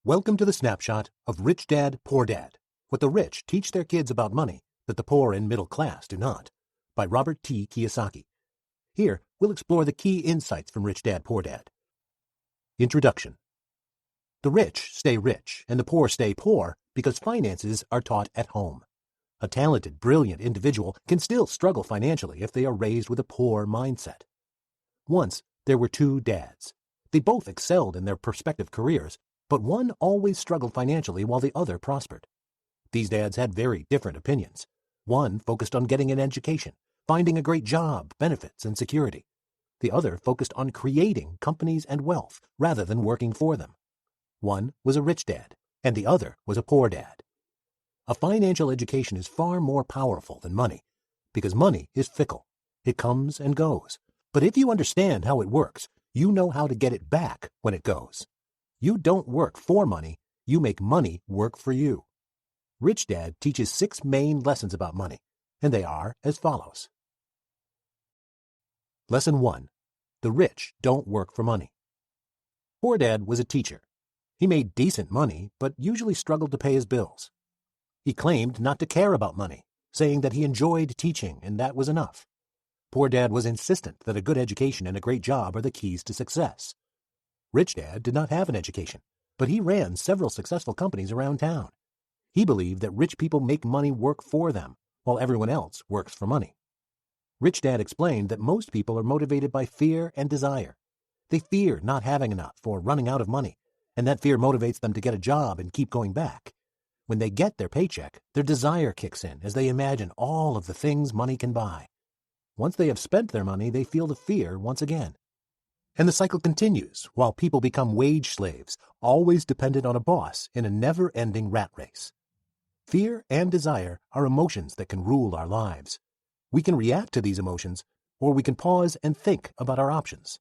Welcome to the snapshot of Rich Dad, Poor Dad, What the Rich Teach Their Kids About Money That the Poor and Middle Class Do Not, by Robert T. Kiyosaki. Here, we'll explore the key insights from Rich Dad, Poor Dad. Introduction. The rich stay rich and the poor stay poor because finances are taught at home. A talented, brilliant individual can still struggle financially if they are raised with a poor mindset. Once, there were two dads. They both excelled in their prospective careers, but one always struggled financially while the other prospered. These dads had very different opinions. One focused on getting an education, finding a great job, benefits, and security. The other focused on creating companies and wealth rather than working for them. One was a rich dad, and the other was a poor dad. A financial education is far more powerful than money, because money is fickle. It comes and goes. But if you understand how it works, you know how to get it back when it goes. You don't work for money, you make money work for you. Rich Dad teaches 6 main lessons about money, and they are as follows. Lesson 1. The rich don't work for money. Poor Dad was a teacher. He made decent money, but usually struggled to pay his bills. He claimed not to care about money, saying that he enjoyed teaching and that was enough. Poor Dad was insistent that a good education and a great job are the keys to success. Rich Dad did not have an education, but he ran several successful companies around town. He believed that rich people make money work for them, while everyone else works for money. Rich Dad explained that most people are motivated by fear and desire. They fear not having enough or running out of money, and that fear motivates them to get a job and keep going back. When they get their paycheck, their desire kicks in as they imagine all of the things money can buy. Once they have spent their money, they feel the fear once again. And the cycle continues while people become wage slaves, always dependent on a boss in a never-ending rat race. Fear and desire are emotions that can rule our lives. We can react to these emotions, or we can pause and think about our options.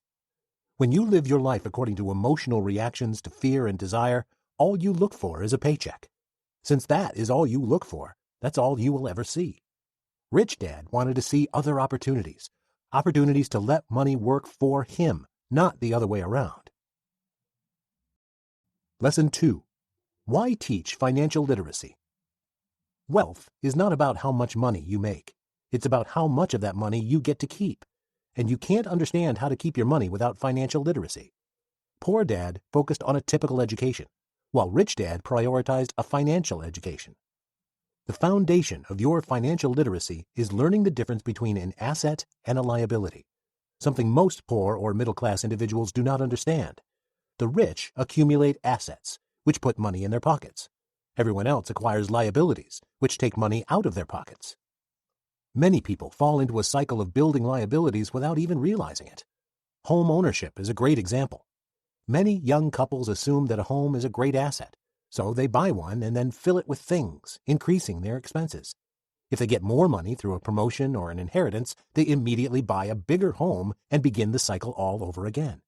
When you live your life according to emotional reactions to fear and desire, all you look for is a paycheck. Since that is all you look for, that's all you will ever see. Rich Dad wanted to see other opportunities to let money work for him, not the other way around. Lesson 2. Why teach financial literacy? Wealth is not about how much money you make. It's about how much of that money you get to keep. And you can't understand how to keep your money without financial literacy. Poor Dad focused on a typical education, while Rich Dad prioritized a financial education. The foundation of your financial literacy is learning the difference between an asset and a liability, something most poor or middle-class individuals do not understand. The rich accumulate assets, which put money in their pockets. Everyone else acquires liabilities, which take money out of their pockets. Many people fall into a cycle of building liabilities without even realizing it. Home ownership is a great example. Many young couples assume that a home is a great asset, so they buy one and then fill it with things, increasing their expenses. If they get more money through a promotion or an inheritance, they immediately buy a bigger home and begin the cycle all over again.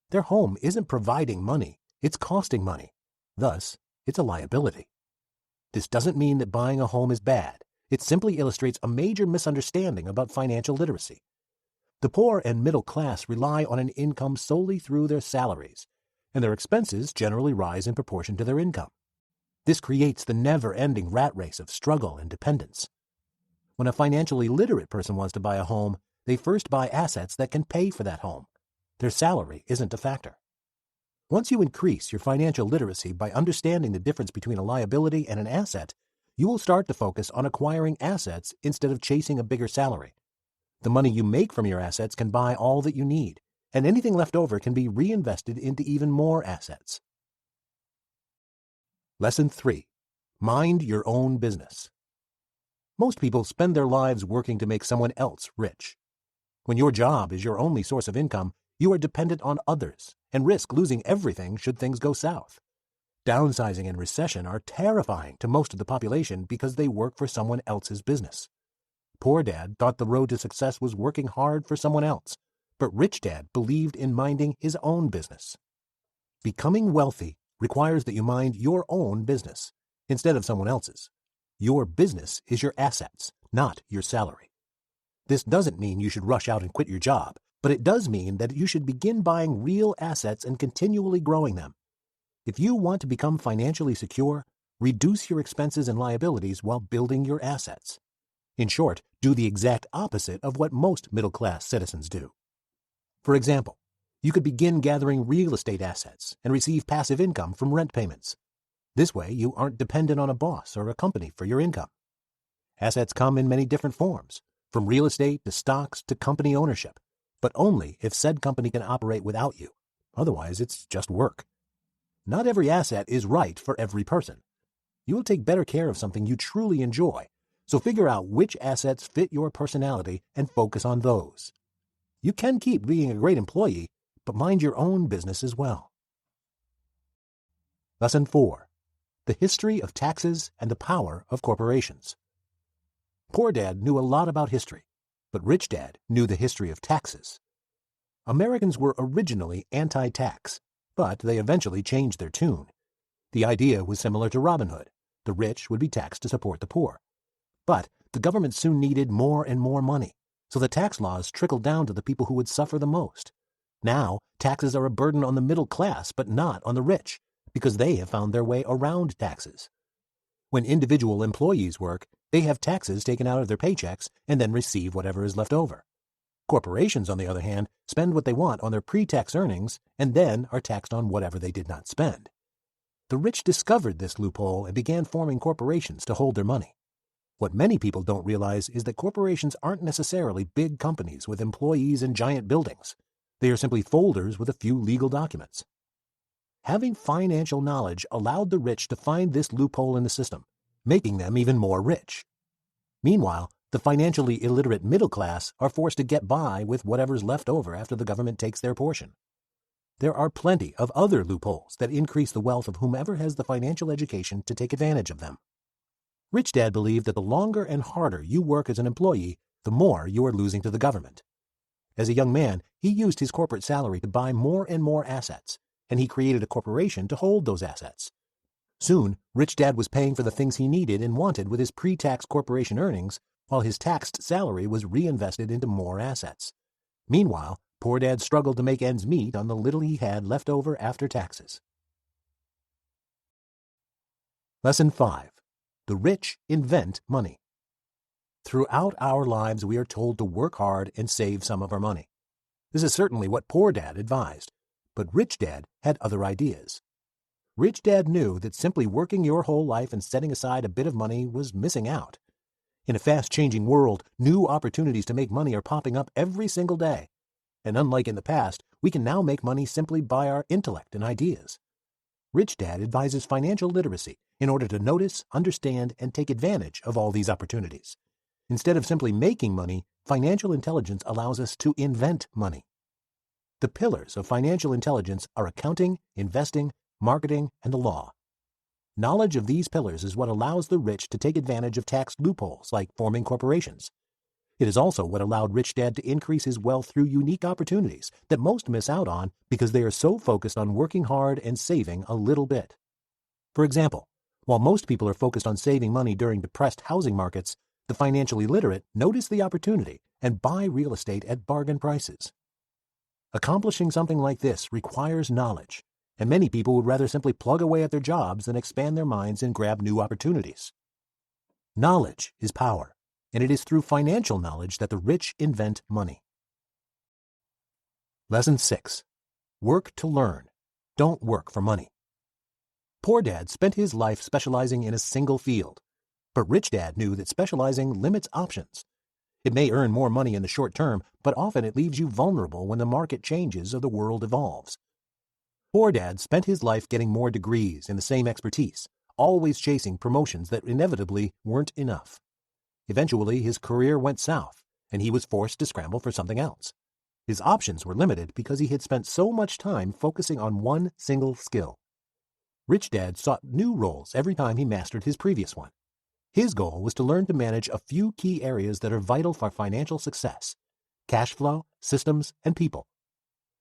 Their home isn't providing money, it's costing money. Thus, it's a liability. This doesn't mean that buying a home is bad. It simply illustrates a major misunderstanding about financial literacy. The poor and middle class rely on an income solely through their salaries, and their expenses generally rise in proportion to their income. This creates the never-ending rat race of struggle and dependence. When a financially literate person wants to buy a home, they first buy assets that can pay for that home. Their salary isn't a factor. Once you increase your financial literacy by understanding the difference between a liability and an asset, you will start to focus on acquiring assets instead of chasing a bigger salary. The money you make from your assets can buy all that you need, and anything left over can be reinvested into even more assets. Lesson 3. Mind your own business. Most people spend their lives working to make someone else rich. When your job is your only source of income, you are dependent on others and risk losing everything should things go south. Downsizing and recession are terrifying to most of the population because they work for someone else's business. Poor Dad thought the road to success was working hard for someone else, but Rich Dad believed in minding his own business. Becoming wealthy requires that you mind your own business instead of someone else's. Your business is your assets, not your salary. This doesn't mean you should rush out and quit your job, but it does mean that you should begin buying real assets and continually growing them. If you want to become financially secure, reduce your expenses and liabilities while building your assets. In short, do the exact opposite of what most middle-class citizens do. For example, you could begin gathering real estate assets and receive passive income from rent payments. This way, you aren't dependent on a boss or a company for your income. Assets come in many different forms, from real estate to stocks to company ownership, but only if said company can operate without you. Otherwise, it's just work. Not every asset is right for every person. You will take better care of something you truly enjoy, so figure out which assets fit your personality and focus on those. You can keep being a great employee, but mind your own business as well. Lesson 4. The history of taxes and the power of corporations. Poor Dad knew a lot about history, but Rich Dad knew the history of taxes. Americans were originally anti-tax, but they eventually changed their tune. The idea was similar to Robin Hood. The rich would be taxed to support the poor. But the government soon needed more and more money, so the tax laws trickled down to the people who would suffer the most. Now, taxes are a burden on the middle class, but not on the rich, because they have found their way around taxes. When individual employees work, they have taxes taken out of their paychecks and then receive whatever is left over. Corporations, on the other hand, spend what they want on their pre-tax earnings and then are taxed on whatever they did not spend. The rich discovered this loophole and began forming corporations to hold their money. What many people don't realize is that corporations aren't necessarily big companies with employees and giant buildings. They are simply folders with a few legal documents. Having financial knowledge allowed the rich to find this loophole in the system, making them even more rich. Meanwhile, the financially illiterate middle class are forced to get by with whatever's left over after the government takes their portion. There are plenty of other loopholes that increase the wealth of whomever has the financial education to take advantage of them. Rich Dad believed that the longer and harder you work as an employee, the more you are losing to the government. As a young man, he used his corporate salary to buy more and more assets, and he created a corporation to hold those assets. Soon, Rich Dad was paying for the things he needed and wanted with his pre-tax corporation earnings, while his taxed salary was reinvested into more assets. Meanwhile, Poor Dad struggled to make ends meet on the little he had left over after taxes. Lesson 5. The rich invent money. Throughout our lives, we are told to work hard and save some of our money. This is certainly what Poor Dad advised, but Rich Dad had other ideas. Rich Dad knew that simply working your whole life and setting aside a bit of money was missing out. In a fast-changing world, new opportunities to make money are popping up every single day. And unlike in the past, we can now make money simply by our intellect and ideas. Rich Dad advises financial literacy in order to notice, understand, and take advantage of all these opportunities. Instead of simply making money, financial intelligence allows us to invent money. The pillars of financial intelligence are accounting, investing, marketing, and the law. Knowledge of these pillars is what allows the rich to take advantage of tax loopholes like forming corporations. It is also what allowed Rich Dad to increase his wealth through unique opportunities that most miss out on because they are so focused on working hard and saving a little bit. For example, while most people are focused on saving money during depressed housing markets, the financially literate notice the opportunity and buy real estate at bargain prices. Accomplishing something like this requires knowledge, and many people would rather simply plug away at their jobs than expand their minds and grab new opportunities. Knowledge is power, and it is through financial knowledge that the rich invent money. Lesson 6. Work to learn. Don't work for money. Poor Dad spent his life specializing in a single field, but Rich Dad knew that specializing limits options. It may earn more money in the short term, but often it leaves you vulnerable when the market changes or the world evolves. Poor Dad spent his life getting more degrees in the same expertise, always chasing promotions that inevitably weren't enough. Eventually, his career went south, and he was forced to scramble for something else. His options were limited because he had spent so much time focusing on one single skill. Rich Dad sought new roles every time he mastered his previous one. His goal was to learn to manage a few key areas that are vital for financial success: cash flow, systems, and people.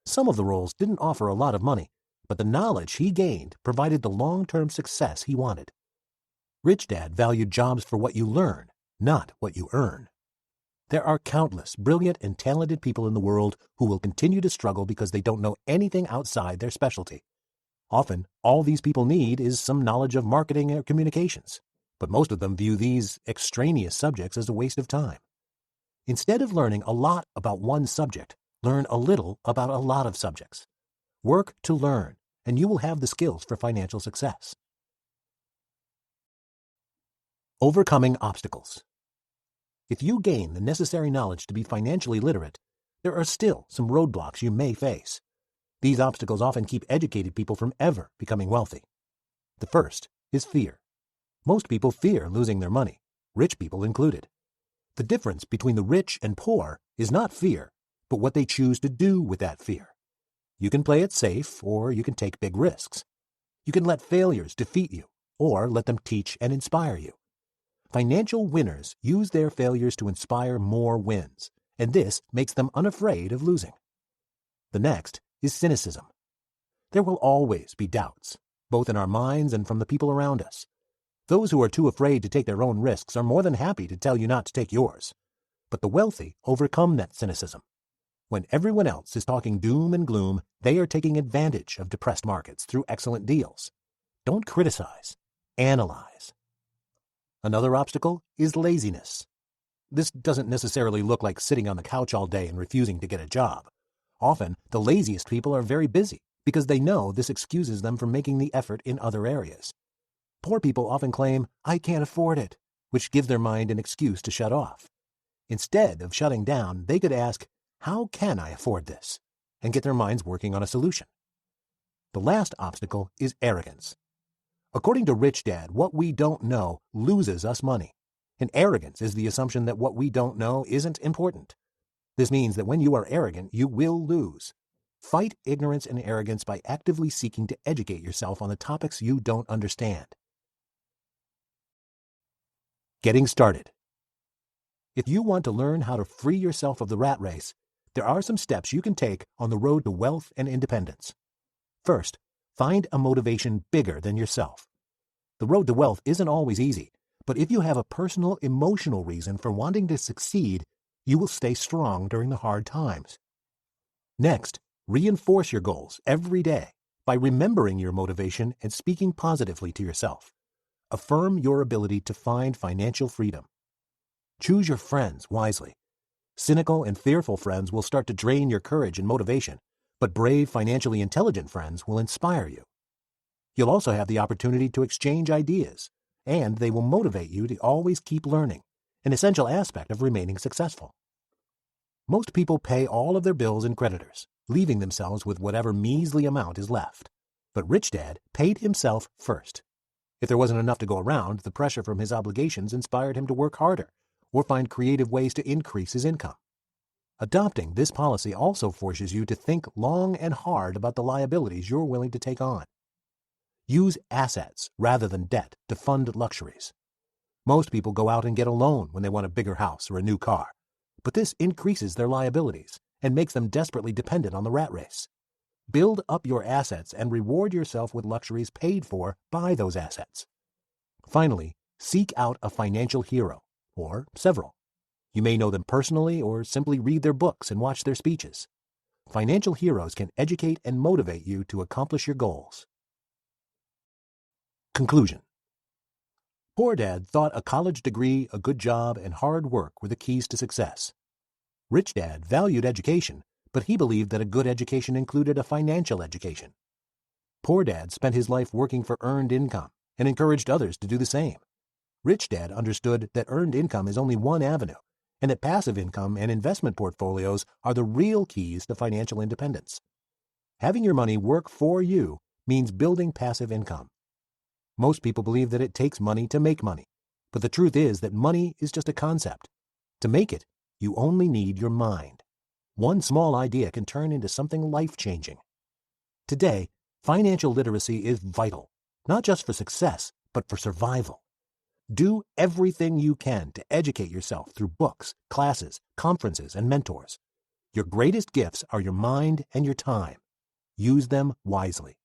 Some of the roles didn't offer a lot of money, but the knowledge he gained provided the long-term success he wanted. Rich Dad valued jobs for what you learn, not what you earn. There are countless brilliant and talented people in the world who will continue to struggle because they don't know anything outside their specialty. Often, all these people need is some knowledge of marketing or communications, but most of them view these extraneous subjects as a waste of time. Instead of learning a lot about one subject, learn a little about a lot of subjects. Work to learn, and you will have the skills for financial success. Overcoming obstacles. If you gain the necessary knowledge to be financially literate, there are still some roadblocks you may face. These obstacles often keep educated people from ever becoming wealthy. The first is fear. Most people fear losing their money, rich people included. The difference between the rich and poor is not fear, but what they choose to do with that fear. You can play it safe, or you can take big risks. You can let failures defeat you, or let them teach and inspire you. Financial winners use their failures to inspire more wins, and this makes them unafraid of losing. The next is cynicism. There will always be doubts, both in our minds and from the people around us. Those who are too afraid to take their own risks are more than happy to tell you not to take yours. But the wealthy overcome that cynicism. When everyone else is talking doom and gloom, they are taking advantage of depressed markets through excellent deals. Don't criticize, analyze. Another obstacle is laziness. This doesn't necessarily look like sitting on the couch all day and refusing to get a job. Often, the laziest people are very busy because they know this excuses them from making the effort in other areas. Poor people often claim, "I can't afford it," which gives their mind an excuse to shut off. Instead of shutting down, they could ask, "How can I afford this?" and get their minds working on a solution. The last obstacle is arrogance. According to Rich Dad, what we don't know loses us money. And arrogance is the assumption that what we don't know isn't important. This means that when you are arrogant, you will lose. Fight ignorance and arrogance by actively seeking to educate yourself on the topics you don't understand. Getting started. If you want to learn how to free yourself of the rat race, there are some steps you can take on the road to wealth and independence. First, find a motivation bigger than yourself. The road to wealth isn't always easy, but if you have a personal, emotional reason for wanting to succeed, you will stay strong during the hard times. Next, reinforce your goals every day by remembering your motivation and speaking positively to yourself. Affirm your ability to find financial freedom. Choose your friends wisely. Cynical and fearful friends will start to drain your courage and motivation, but brave, financially intelligent friends will inspire you. You'll also have the opportunity to exchange ideas, and they will motivate you to always keep learning, an essential aspect of remaining successful. Most people pay all of their bills and creditors, leaving themselves with whatever measly amount is left. But Rich Dad paid himself first. If there wasn't enough to go around, the pressure from his obligations inspired him to work harder or find creative ways to increase his income. Adopting this policy also forces you to think long and hard about the liabilities you're willing to take on. Use assets rather than debt to fund luxuries. Most people go out and get a loan when they want a bigger house or a new car, but this increases their liabilities and makes them desperately dependent on the rat race. Build up your assets and reward yourself with luxuries paid for by those assets. Finally, seek out a financial hero, or several. You may know them personally or simply read their books and watch their speeches. Financial heroes can educate and motivate you to accomplish your goals. Conclusion. Poor Dad thought a college degree, a good job, and hard work were the keys to success. Rich Dad valued education, but he believed that a good education included a financial education. Poor Dad spent his life working for earned income and encouraged others to do the same. Rich Dad understood that earned income is only one avenue, and that passive income and investment portfolios are the real keys to financial independence. Having your money work for you means building passive income. Most people believe that it takes money to make money, but the truth is that money is just a concept. To make it, you only need your mind. One small idea can turn into something life-changing. Today, financial literacy is vital, not just for success, but for survival. Do everything you can to educate yourself through books, classes, conferences, and mentors. Your greatest gifts are your mind and your time. Use them wisely.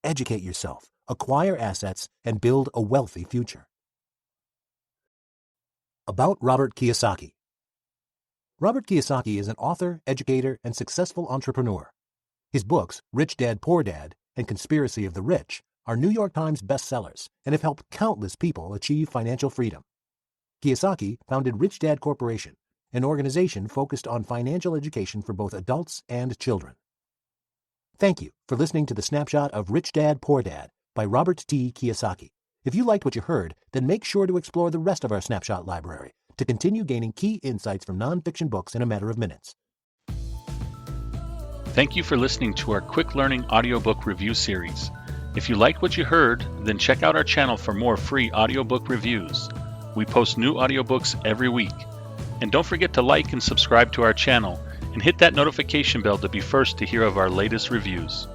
Educate yourself, acquire assets, and build a wealthy future. About Robert Kiyosaki. Robert Kiyosaki is an author, educator, and successful entrepreneur. His books, Rich Dad, Poor Dad, and Conspiracy of the Rich are New York Times bestsellers and have helped countless people achieve financial freedom. Kiyosaki founded Rich Dad Corporation, an organization focused on financial education for both adults and children. Thank you for listening to the snapshot of Rich Dad, Poor Dad by Robert T. Kiyosaki. If you liked what you heard, then make sure to explore the rest of our snapshot library to continue gaining key insights from nonfiction books in a matter of minutes. Thank you for listening to our quick learning audiobook review series. If you liked what you heard, then check out our channel for more free audiobook reviews. We post new audiobooks every week. And don't forget to like and subscribe to our channel and hit that notification bell to be first to hear of our latest reviews.